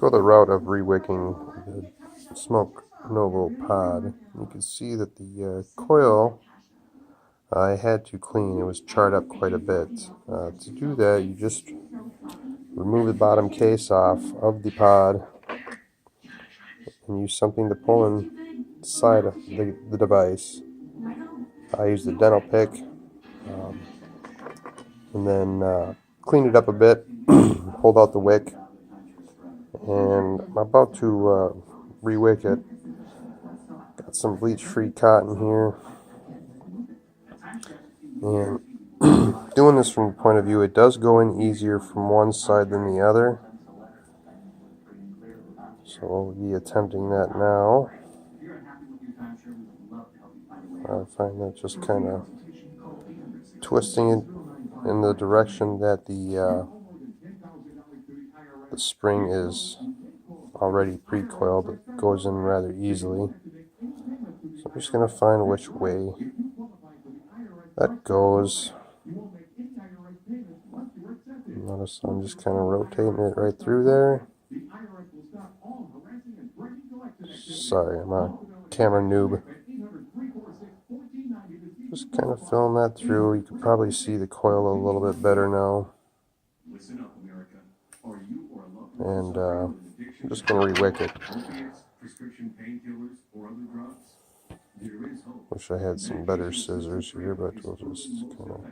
go the route of rewicking the Smok Novo Pod. You can see that the coil I had to clean. It was charred up quite a bit. To do that, you just remove the bottom case off of the pod and use something to pull inside of the device. I used a dental pick and then cleaned it up a bit, pulled out the wick, and I'm about to rewick it. Got some bleach-free cotton here, and doing this from the point of view, it does go in easier from one side than the other. So we'll be attempting that now. I find that just kind of twisting it in the direction that the spring is already pre-coiled. It goes in rather easily. So I'm just going to find which way that goes. Notice I'm just kind of rotating it right through there. Sorry, I'm a camera noob. Just kind of filling that through. You can probably see the coil a little bit better now. And I'm just going to rewick it. Wish I had some better scissors here, but we'll just kind of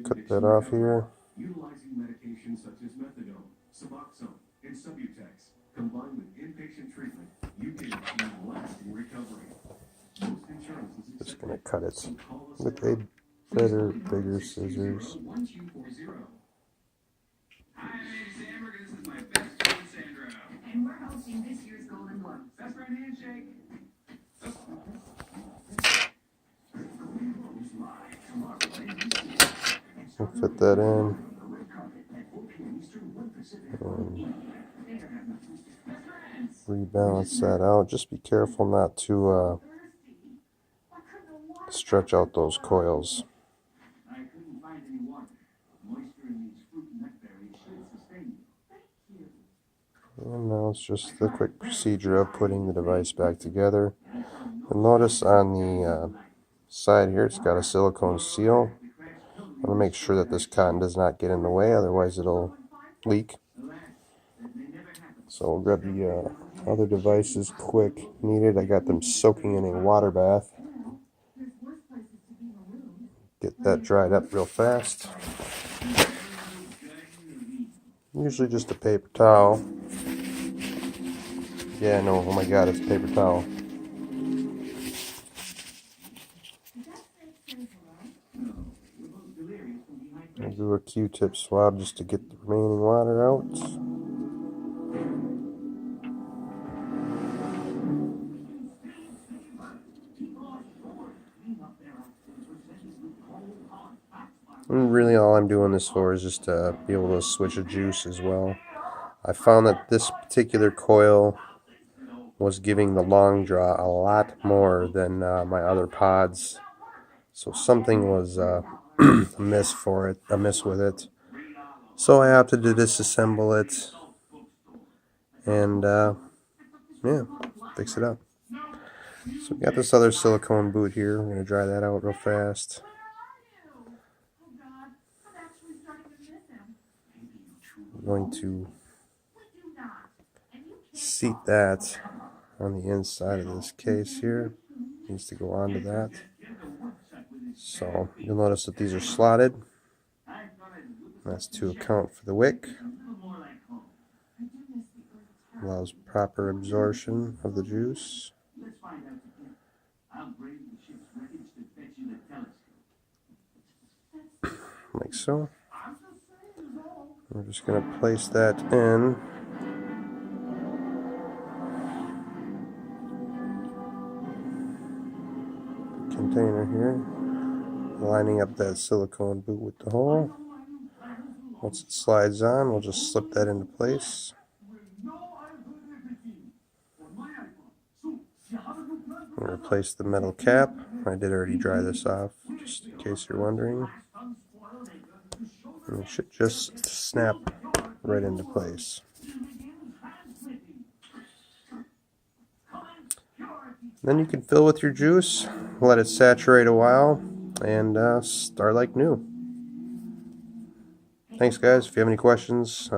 cut that off here. Utilizing medications such as methadone, Suboxone, and Subutex, combined with inpatient treatment, you can achieve lasting recovery. Most insurances Just going to cut it with a better, bigger scissors. Hi, Sandra. This is my best friend, Sandra. And we're hosting this year's Golden Globes. Best friend handshake. We'll fit that in. And rebalance that out. Just be careful not to stretch out those coils. And now it's just the quick procedure of putting the device back together. And notice on the side here, it's got a silicone seal. I want to make sure that this cotton does not get in the way, otherwise it'll leak. So we'll grab the other devices quick needed. I got them soaking in a water bath. Get that dried up real fast. Usually just a paper towel. Yeah, no, oh my god, it's a paper towel. I'll do a Q-tip swab just to get the remaining water out. And really all I'm doing this for is just to be able to switch a juice as well. I found that this particular coil was giving the long draw a lot more than my other pods. So something was amiss with it. So I opted to disassemble it and yeah, fix it up. So we got this other silicone boot here. We're going to dry that out real fast. I'm going to seat that on the inside of this case here. Needs to go onto that. So you'll notice that these are slotted. That's to account for the wick. Allows proper absorption of the juice. Like so. We're just going to place that in. The container here. Lining up that silicone boot with the hole. Once it slides on, we'll just slip that into place. And replace the metal cap. I did already dry this off, just in case you're wondering. And it should just snap right into place. Then you can fill with your juice, let it saturate a while, and start like new. Thanks, guys. If you have any questions,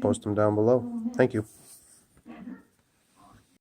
post them down below. Thank you.